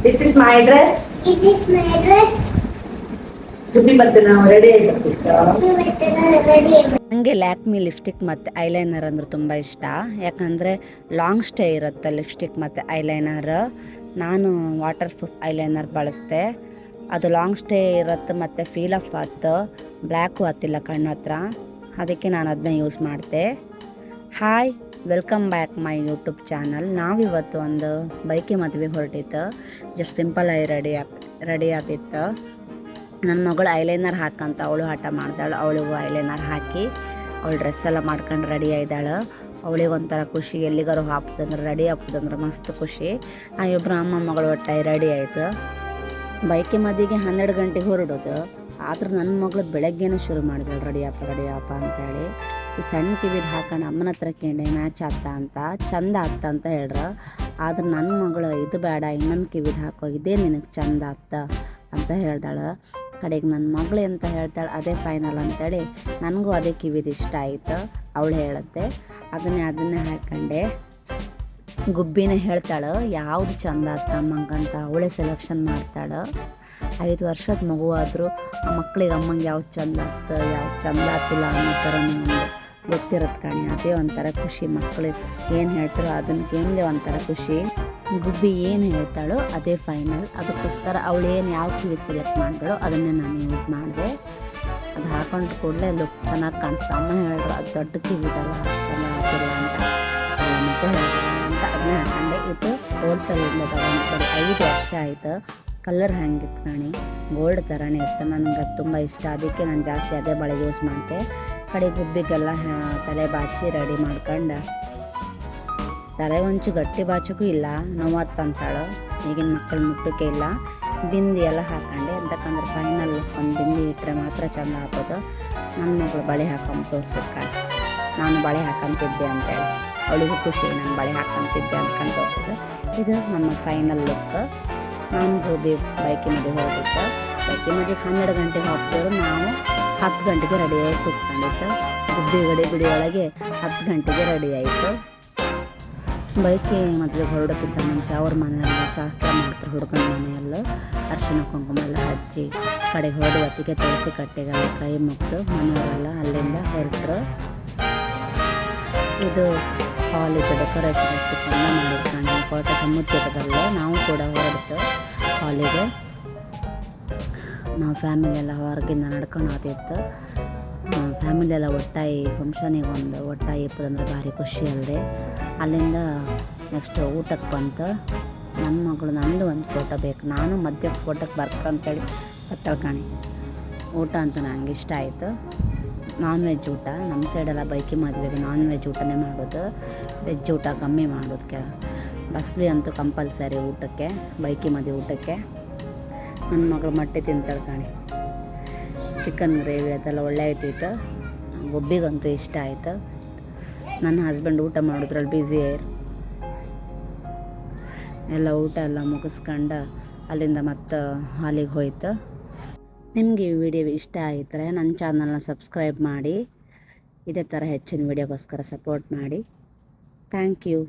This is my dress. This is my dress. Ruby ಮತ್ತೆ ನಾವು ready ಆಗಿರ್ತೀವಿ. ನನಗೆ ಲ್ಯಾಕ್ಮಿ ಲಿಪ್ಸ್ಟಿಕ್ ಮತ್ತು ಐಲೈನರ್ ಅಂದ್ರೆ ತುಂಬ ಇಷ್ಟ. ಯಾಕಂದರೆ ಲಾಂಗ್ ಸ್ಟೇ ಇರುತ್ತೆ ಲಿಪ್ಸ್ಟಿಕ್ ಮತ್ತು ಐಲೈನರ್. ನಾನು ವಾಟರ್ ಪ್ರೂಫ್ ಐಲೈನರ್ ಬಳಸ್ದೆ. ಅದು ಲಾಂಗ್ ಸ್ಟೇ ಇರುತ್ತೆ ಮತ್ತು ಫೀಲ್ ಆಫ್ ಆಯ್ತು. ಬ್ಲ್ಯಾಕು ಹತ್ತಿಲ್ಲ ಕಣ್ಣು ಹತ್ರ, ಅದಕ್ಕೆ ನಾನು ಅದನ್ನ ಯೂಸ್ ಮಾಡಿದೆ. Hi, welcome back my YouTube channel. ನಾವಿವತ್ತು ಒಂದು ಬೈಕಿ ಮದುವೆಗೆ ಹೊರಟಿತ್ತು. ಜಸ್ಟ್ ಸಿಂಪಲಾಗಿ ರೆಡಿ ಆತಿತ್ತು. ನನ್ನ ಮಗಳು ಐಲೈನರ್ ಹಾಕಂತ ಅವಳು ಹಠ ಮಾಡ್ದಾಳು. ಅವಳಿಗೂ ಐಲೈನರ್ ಹಾಕಿ ಅವಳು ಡ್ರೆಸ್ ಎಲ್ಲ ಮಾಡ್ಕೊಂಡು ರೆಡಿ ಆಗಿದ್ದಾಳು. ಅವಳಿಗೆ ಒಂಥರ ಖುಷಿ, ಎಲ್ಲಿಗಾರು ಹಾಕ್ತಂದ್ರೆ ರೆಡಿ ಹಾಕ್ತಂದ್ರೆ ಮಸ್ತ್ ಖುಷಿ. ಇಬ್ಬರು ಅಮ್ಮ ಮಗಳು ಒಟ್ಟಾಗಿ ರೆಡಿ ಆಯಿತು. ಬೈಕಿ ಮದುವೆಗೆ 12 ಗಂಟೆಗೆ ಹೊರಡೋದು. ಆದ್ರೆ ನನ್ನ ಮಗಳು ಬೆಳಗ್ಗೆನೂ ಶುರು ಮಾಡಿದಳು ರೆಡಿ ಅಪ್ಪ ಅಂತೇಳಿ. ಈ ಸಣ್ಣ ಕಿವಿದು ಹಾಕೊಂಡು ಅಮ್ಮನ ಹತ್ರ ಕೇಂಡೆ ಮ್ಯಾಚ್ ಆಗ್ತಾ ಅಂತ, ಚಂದ ಆಗ್ತಾ ಅಂತ ಹೇಳ್ರು. ಆದ್ರೆ ನನ್ನ ಮಗಳು ಇದು ಬೇಡ, ಇನ್ನೊಂದು ಕಿವಿದು ಹಾಕೋ, ಇದೇ ನಿನಗೆ ಚಂದ ಆಗ್ತಾ ಅಂತ ಹೇಳ್ದಾಳೆ. ಕಡೆಗೆ ನನ್ನ ಮಗಳು ಅಂತ ಹೇಳ್ತಾಳೆ ಅದೇ ಫೈನಲ್ ಅಂತೇಳಿ ನನಗೂ ಅದೇ ಕಿವಿದು ಇಷ್ಟ ಆಯಿತು. ಅವಳು ಹೇಳುತ್ತೆ ಅದನ್ನೇ ಹಾಕೊಂಡೆ. ಗುಬ್ಬಿನೇ ಹೇಳ್ತಾಳೆ ಯಾವುದು ಚಂದ ಆಗ್ತ ಅಮ್ಮಂಗಂತ ಅವಳೇ ಸೆಲೆಕ್ಷನ್ ಮಾಡ್ತಾಳೆ. 5 ವರ್ಷದ ಮಗುವಾದರೂ ಮಕ್ಳಿಗೆ ಅಮ್ಮಂಗೆ ಯಾವ್ದು ಚಂದ ಆಗ್ತದೆ ಯಾವ್ದು ಚಂದ ಆಗ್ತಿಲ್ಲ ಅನ್ನೋ ಥರ ಒಂದು ಗೊತ್ತಿರುತ್ತೆ ಕಾಣಿ. ಅದೇ ಒಂಥರ ಖುಷಿ. ಮಕ್ಕಳು ಏನು ಹೇಳ್ತಾರೋ ಅದನ್ನು ಕೇಳಿದೆ ಒಂಥರ ಖುಷಿ. ಗುಬ್ಬಿ ಏನು ಹೇಳ್ತಾಳೋ ಅದೇ ಫೈನಲ್. ಅದಕ್ಕೋಸ್ಕರ ಅವಳು ಏನು ಯಾವ ಕಿವಿ ಸೆಲೆಕ್ಟ್ ಮಾಡ್ತಾಳೋ ಅದನ್ನೇ ನಾನು ಯೂಸ್ ಮಾಡಿದೆ. ಅದು ಹಾಕೊಂಡು ಕೂಡಲೇ ಲುಕ್ ಚೆನ್ನಾಗಿ ಕಾಣಿಸ್ತಾ. ಅಮ್ಮ ಹೇಳಿದ್ರು ಅದು ದೊಡ್ಡ ಕಿವಿದಲ್ಲ ಅಷ್ಟು ಚೆನ್ನಾಗಿಲ್ಲ ಅಂತ, ಮಕ್ಕಳು ಹೇಳಿದ್ರು ಅಂತ ಅದನ್ನೇ ಹಾಕೊಂಡೆ. ಇದು ಹೋಲ್ಸೇಲಿಂದ ತಗೊಂಡು 5 ವರ್ಷ ಆಯಿತು. ಕಲರ್ ಹಂಗಿತ್ತು ಕಾಣಿ, ಗೋಲ್ಡ್ ಥರನೇ ಇತ್ತು. ನನಗೆ ಅದು ತುಂಬ ಇಷ್ಟ, ಅದಕ್ಕೆ ನಾನು ಜಾಸ್ತಿ ಅದೇ ಬಳೆ ಯೂಸ್ ಮಾಡಿದೆ. ಕಡೆ ಗುಬ್ಬಿಗೆಲ್ಲ ತಲೆ ಬಾಚಿ ರೆಡಿ ಮಾಡ್ಕೊಂಡು, ತಲೆ ಒಂಚು ಗಟ್ಟಿ ಬಾಚಕ್ಕೂ ಇಲ್ಲ ನೋವತ್ತಂತಾಳು. ಈಗಿನ ಮಕ್ಕಳು ಮುಟ್ಟಕ್ಕೆ ಇಲ್ಲ. ಬಿಂದಿ ಎಲ್ಲ ಹಾಕೊಂಡೆ. ಅಂತಕ್ಕಂದ್ರೆ ಫೈನಲ್ ಒಂದು ಬಿಂದಿ ಇಟ್ಟರೆ ಮಾತ್ರ ಚೆಂದ ಹಾಕೋದು. ನನ್ನ ಮಗಳು ಬಳೆ ಹಾಕೊಂಡು ತೋರಿಸೋದು ಕಾಣಿ, ನಾನು ಬಳೆ ಹಾಕೊಂತಿದ್ದೆ ಅಂತೇಳಿ. ಅವಳಿಗೂ ಖುಷಿ ನಾನು ಬಳೆ ಹಾಕೊಂತಿದ್ದೆ ಅಂದ್ಕೊಂಡು ತೋರಿಸೋದು. ಇದು ನಮ್ಮ ಫೈನಲ್ ಲುಕ್. ನಾನು ಹೋಗಿ ಬೈಕಿ ಮದುವೆ ಹೋಗಿತ್ತು. ಬೈಕಿ ಮದುವೆಗೆ 12 ಗಂಟೆಗೆ ಹೋಗ್ತಿದ್ರು. ನಾವು 10 ಗಂಟೆಗೆ ರೆಡಿಯಾಗಿ ಕೂತ್ಕೊಂಡಿತ್ತು. ಗುಡಿ ಒಳಗೆ 10 ಗಂಟೆಗೆ ರೆಡಿ ಆಯಿತು. ಬೈಕಿ ಮದುವೆಗೆ ಹೊರಡೋಕ್ಕಿಂತ ಮುಂಚೆ ಅವ್ರ ಮನೆಯಲ್ಲ ಶಾಸ್ತ್ರ ಮಾಡ್ತಾರೆ. ಹುಡುಗನ ಮನೆಯಲ್ಲೂ ಅರಿಶಿನ ಕುಂಕುಮ ಎಲ್ಲ ಹಚ್ಚಿ ಕಡೆಗೆ ಹೊರಡುವತ್ತಿಗೆ ತುಳಸಿ ಕಟ್ಟೆಗೆಲ್ಲ ಕೈ ಮುಗ್ದು ಮನೆಯವರೆಲ್ಲ ಅಲ್ಲಿಂದ ಹೊರಟರು. ಇದು ಹಾಲಿದ್ದು ಡೆಕೋರೇಷನ್ ಎಷ್ಟು ಚೆಂದ ಮಾಡಿರ್ಕೊಂಡು ಕೋಟೆ ಸಮುದ್ರದಲ್ಲೇ ನಾವು ಕೂಡ ಹೊರಡ್ತು ಹಾಲಿಗೆ. ನಾವು ಫ್ಯಾಮಿಲಿ ಎಲ್ಲ ಹೊರಗಿಂದ ನಡ್ಕೊಂಡು ಹೋಗ್ತಿತ್ತು. ಫ್ಯಾಮಿಲಿ ಎಲ್ಲ ಒಟ್ಟಾಗಿ ಫಂಕ್ಷನಿಗೆ ಒಂದು ಒಟ್ಟಾಗಿ ಇಪ್ಪದಂದ್ರೆ ಭಾರಿ ಖುಷಿ ಅಲ್ಲದೆ. ಅಲ್ಲಿಂದ ನೆಕ್ಸ್ಟ್ ಊಟಕ್ಕೆ ಬಂತು. ನನ್ನ ಮಗಳು ನಂದು ಒಂದು ಫೋಟೋ ಬೇಕು, ನಾನು ಮಧ್ಯೆ ಫೋಟೋಕ್ಕೆ ಬರ್ಕಂತೇಳಿ ಕತ್ತಳ್ಕಾಣಿ. ಊಟ ಅಂತೂ ನನಗೆ ಇಷ್ಟ ಆಯಿತು. ನಾನ್ ವೆಜ್ ಊಟ. ನಮ್ಮ ಸೈಡೆಲ್ಲ ಬೈಕಿ ಮದುವೆಗೆ ನಾನ್ ವೆಜ್ ಊಟನೇ ಮಾಡೋದು, ವೆಜ್ ಊಟ ಕಮ್ಮಿ ಮಾಡೋದಕ್ಕೆ. ಬಸ್ಲಿ ಅಂತೂ ಕಂಪಲ್ಸರಿ ಊಟಕ್ಕೆ, ಬೈಕಿ ಮದುವೆ ಊಟಕ್ಕೆ. ನನ್ನ ಮಗಳು ಮೊಟ್ಟೆ ತಿಂತಾಳೆ ಕಾಣಿ. ಚಿಕನ್ ಗ್ರೇವಿ ಅದೆಲ್ಲ ಒಳ್ಳೆ ಆಯ್ತಿತ್ತು. ಒಬ್ಬಿಗಂತೂ ಇಷ್ಟ ಆಯಿತು. ನನ್ನ ಹಸ್ಬೆಂಡ್ ಊಟ ಮಾಡೋದ್ರಲ್ಲಿ ಬ್ಯುಸಿ ಎಲ್ಲ ಊಟ ಎಲ್ಲ ಮುಗಿಸ್ಕೊಂಡು ಅಲ್ಲಿಂದ ಮತ್ತೆ ಹಾಲಿಗೆ ಹೋಯ್ತು. ನಿಮಗೆ ಈ ವಿಡಿಯೋ ಇಷ್ಟ ಆಯಿತರೆ ನನ್ನ ಚಾನಲ್ನ ಸಬ್ಸ್ಕ್ರೈಬ್ ಮಾಡಿ. ಇದೇ ಥರ ಹೆಚ್ಚಿನ ವಿಡಿಯೋಗೋಸ್ಕರ ಸಪೋರ್ಟ್ ಮಾಡಿ. Thank you.